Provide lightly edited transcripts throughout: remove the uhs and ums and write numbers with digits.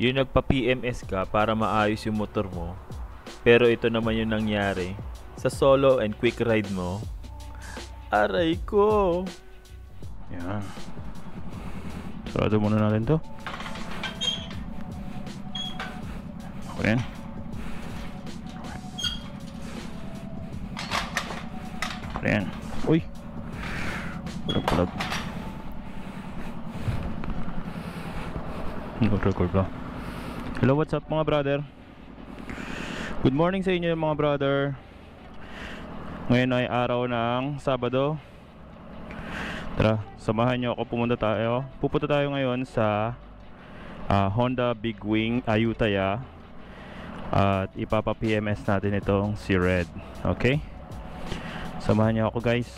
Yung nagpa-PMS ka para maayos yung motor mo, pero ito naman yung nangyari sa solo and quick ride mo. Aray ko! Yan. Sarado muna natin to. Okay. Ayan. Uy! Pulag. Nag-record ba? Hello, what's up mga brother? Good morning sa inyo mga brother. Ngayon ay araw ng Sabado. Tara, samahan nyo ako, pupunta tayo ngayon sa Honda Big Wing Ayutthaya. At ipapa-PMS natin itong si Red. Okay? Samahan nyo ako guys.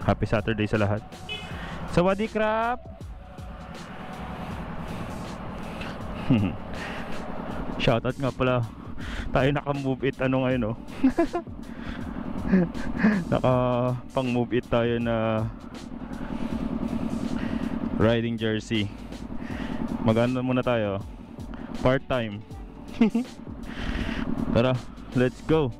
Happy Saturday sa lahat. Sawadee krap! Shoutout nga pala. Tayo naka-move it ano ngayon, no? Naka pang move it tayo na riding jersey. Maganda muna tayo. Part time. Tara, let's go.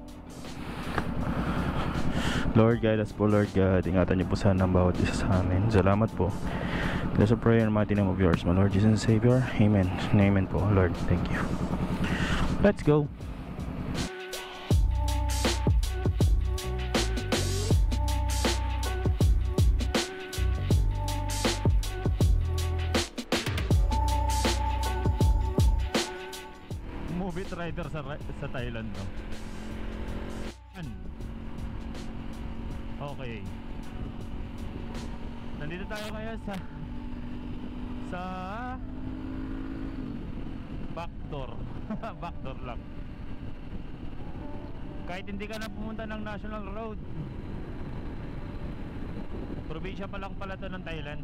Lord guide us po, Lord God. Ingatan niyo po sana ang bawat isa sa amin. Salamat po. Let's pray in the mighty name of yours, my Lord Jesus and Savior. Amen. Amen po, Lord. Thank you. Let's go. Move it rider sa Thailand, no? Okay. Nandito tayo ngayon sa backdoor. Backdoor lang. Kahit hindi ka na pumunta ng national road, probinsya pa lang pala to ng Thailand.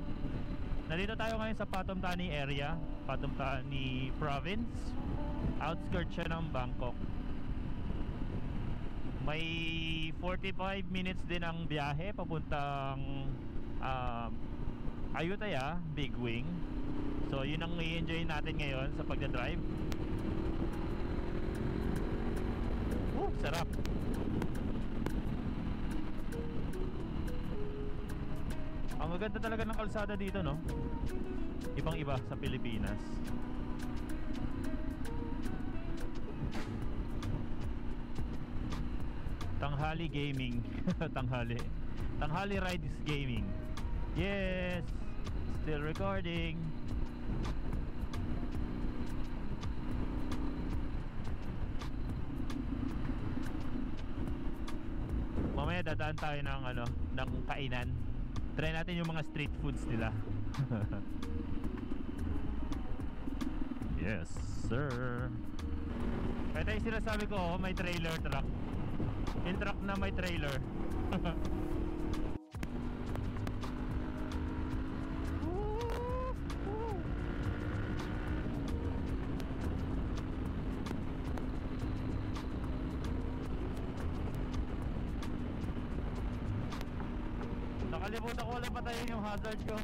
Nandito tayo ngayon sa Pathum Thani area, Pathum Thani province. Outskirts siya ng Bangkok. May 45 minutes din ang biyahe papuntang Ayutthaya Big Wing. So yun ang i-enjoy natin ngayon sa pagdadrive. Sarap. Ang maganda talaga ng kalsada dito, no? Ibang iba sa Pilipinas. Tanghali gaming. Tanghali rides gaming. Yes, still recording. Mamaya dadaan tayo ng kainan. Try natin yung mga street foods nila. Yes sir. Kaya tayo sinasabi ko, may trailer truck. Yung truck na may trailer. Nakalimutan ko ulit patayin yung hazard ko.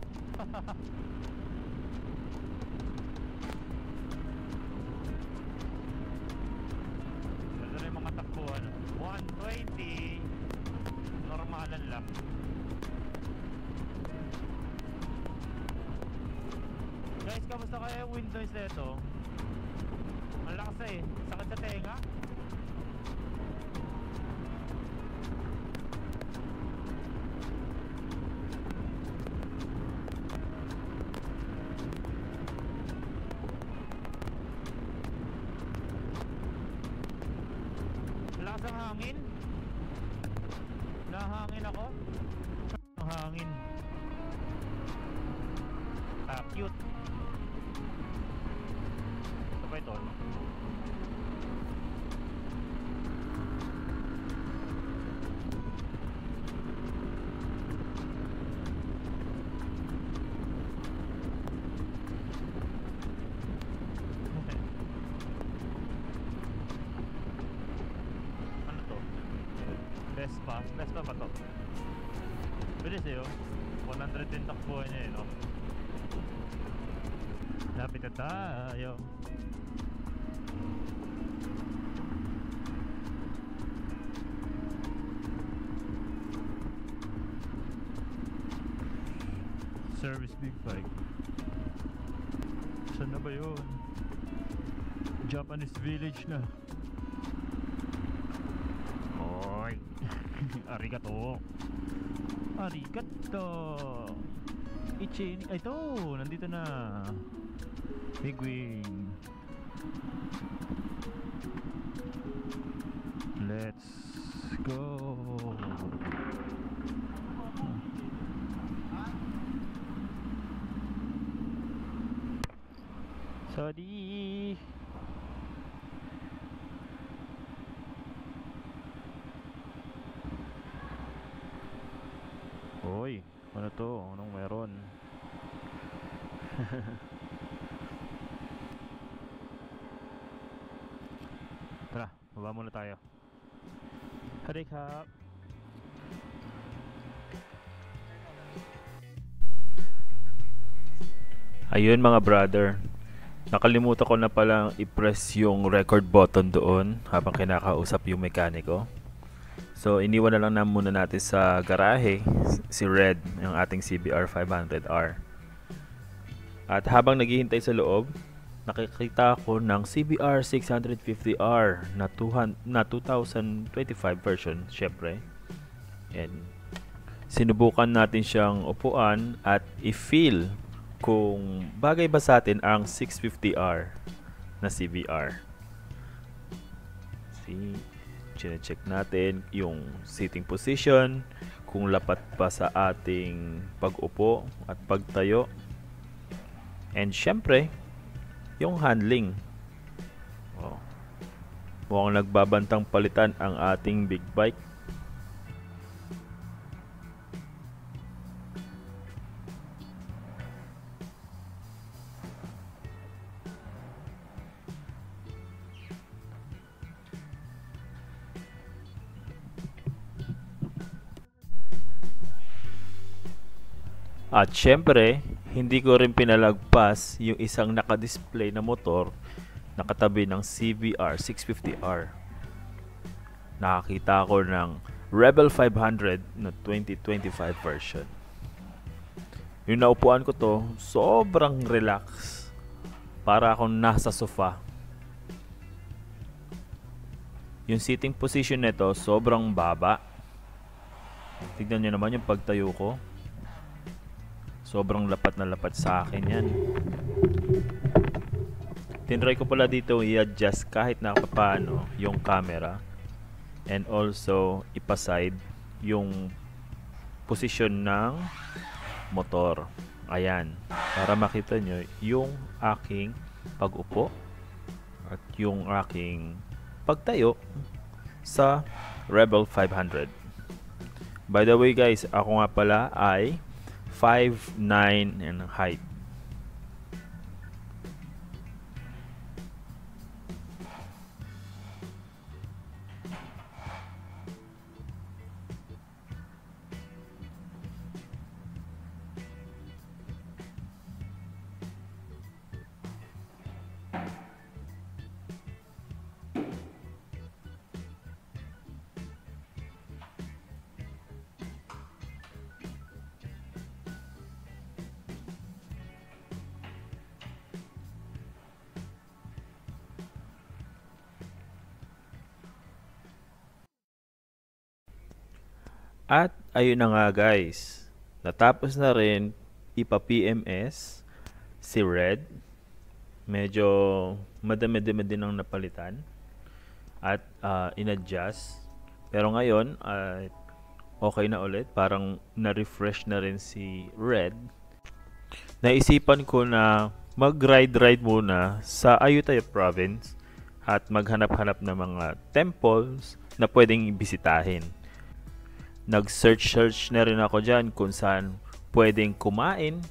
Ito na yung mga takbuhan. 120 normalan lang. Guys, kamusta kaya yung wind noise na ito? Ang lakas na eh. Sakit sa tenga. Lakas ang hangin. Nahangin ako. Ang hangin. Cute. Ito ba ito? Vespa ba to? Bilis eh, oh. 100 din takbuhan niya eh, no? malapit na tayo. Service Big Bike. Saan na ba yun? Japanese Village na. Oy. Arigato. Arigato. Ichin. Ay, ito. Nandito na. Big Wing. Let's go. Sorry. Hoy, ano to? Anong meron? Tara, baba muna tayo. Hari kap. Ayun mga brother, nakalimutan ko na palang i-press yung record button doon habang kinakausap yung mekaniko. So iniwan na lang muna natin sa garahe si Red, yung ating CBR 500R. At habang naghihintay sa loob, nakikita ako ng CBR 650R na 2025 version, syempre. And sinubukan natin siyang upuan at i-feel kung bagay ba sa atin ang 650R na CBR. See, check natin yung sitting position, kung lapat pa sa ating pag-upo at pagtayo. And syempre, yung handling. Oh. Mukhang nagbabantang palitan ang ating big bike. At syempre, hindi ko rin pinalagpas yung isang naka-display na motor nakatabi ng CBR 650R. Nakakita ko ng Rebel 500 na 2025 version. Yung naupuan ko to, sobrang relax. Para akong nasa sofa. Yung sitting position nito, sobrang baba. Tignan nyo naman yung pagtayo ko. Sobrang lapat na lapat sa akin yan. Tinry ko pala dito i-adjust kahit na paano yung camera. And also ipaside yung posisyon ng motor. Ayan. Para makita nyo yung aking pag-upo at yung aking pagtayo sa Rebel 500. By the way guys, ako nga pala ay 5'9" in height. At ayun na nga guys, natapos na rin ipa-PMS si Red. Medyo madami-dami din ang napalitan at in-adjust. Pero ngayon, okay na ulit. Parang na-refresh na rin si Red. Naisipan ko na mag-ride muna sa Ayutthaya Province at maghanap-hanap ng mga temples na pwedeng bisitahin. Nag-search na rin ako dyan kung saan pwedeng kumain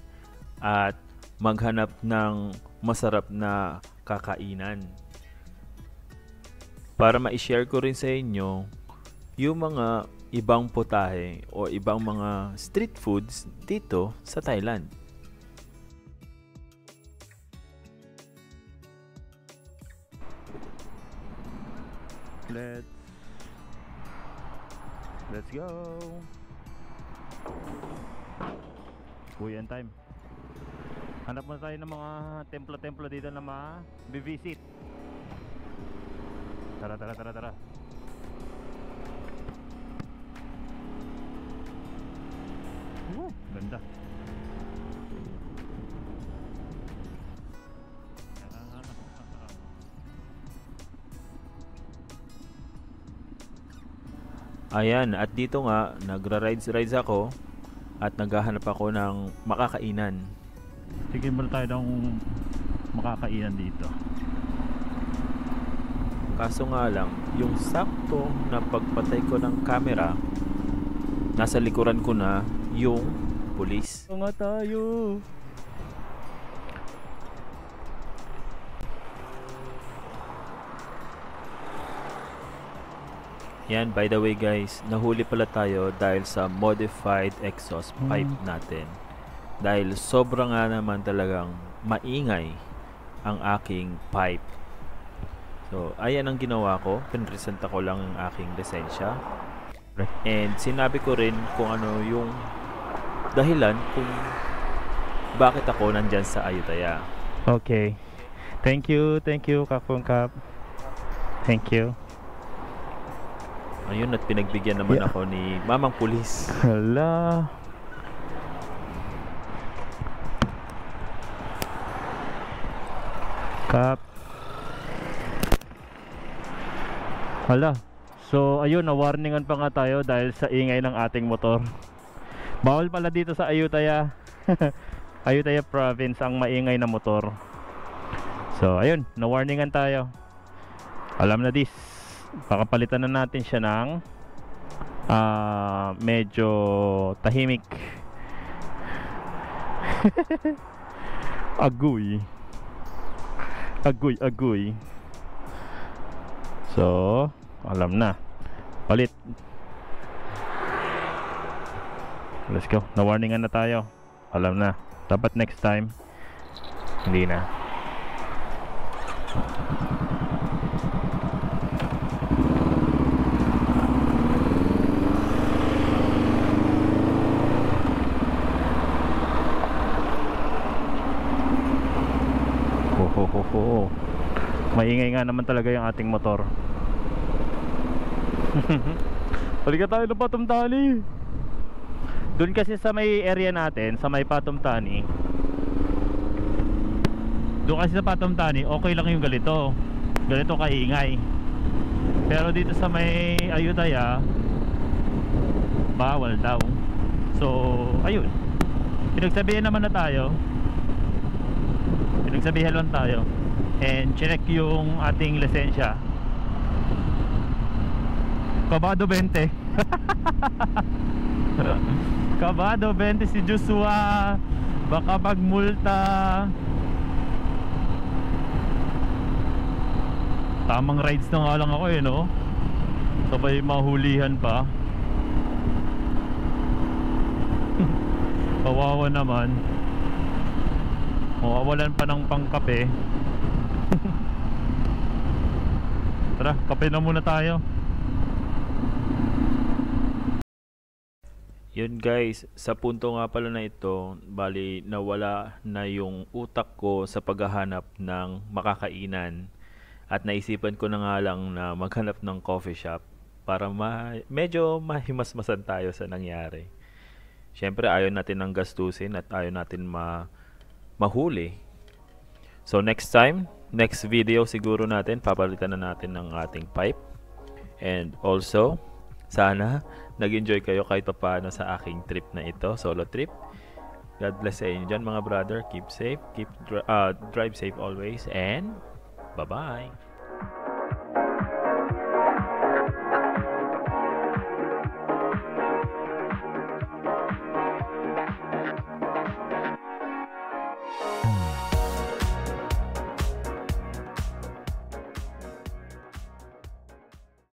at maghanap ng masarap na kakainan. Para ma-share ko rin sa inyo yung mga ibang putahe o ibang mga street foods dito sa Thailand. Let's go. Uwi time. Hanap muna tayo ng mga templo-templo dito na ma-visit. Tara. Ganda. Ayan, at dito nga nagra-rides ako at naghahanap ako ng makakainan. Sige muna tayo ng makakainan dito. Kaso nga lang, yung sakto na pagpatay ko ng camera, nasa likuran ko na yung pulis. Ito nga tayo. Yan, by the way guys, nahuli pala tayo dahil sa modified exhaust pipe natin. Dahil sobra nga naman talagang maingay ang aking pipe. So, ayan ang ginawa ko. Pinresenta ko lang ang aking lisensya. And sinabi ko rin kung ano yung dahilan kung bakit ako nandyan sa Ayutthaya. Okay. Thank you, Kakong Kap. Thank you. Ayun, at pinagbigyan naman ako ni Mamang Pulis. Hala. Kap. Hala. So, ayun, na-warningan pa nga tayo dahil sa ingay ng ating motor. Bawal pala dito sa Ayutthaya. Ayutthaya province ang maingay na motor. So, ayun, na-warningan tayo. Alam na this. Pakapalitan na natin siya ng medyo tahimik. Agoy. So, alam na. Palit. Let's go. Na-warningan na tayo. Alam na. Dapat next time hindi na. Maingay nga naman talaga yung ating motor. Halika tayo ng Patumtani. Doon kasi sa may area natin, sa may Patumtani, doon kasi sa Patumtani okay lang yung ganito kaingay. Pero dito sa may Ayutthaya, bawal daw. So ayun, pinagsabihan lang tayo and check yung ating lisensya. Kabado 20. Kabado 20 si Joshua. Baka magmulta. Tamang rides na nga lang ako no. Sabay mahulihan pa. Kawawa naman. Mawawalan pa ng pangkape. Tara, kape na muna tayo. Yun guys, sa punto nga pala na ito, bali nawala na yung utak ko sa paghahanap ng makakainan. At naisipan ko na nga lang na maghanap ng coffee shop para medyo mahimasmasan tayo sa nangyari. Siyempre ayaw natin ng gastusin at ayaw natin mahuli. So next time, next video siguro natin, papalitan na natin ng ating pipe. And also, sana nag-enjoy kayo kahit paano sa aking trip na ito, solo trip. God bless sa inyo dyan mga brother. Keep safe, drive safe always, and bye-bye.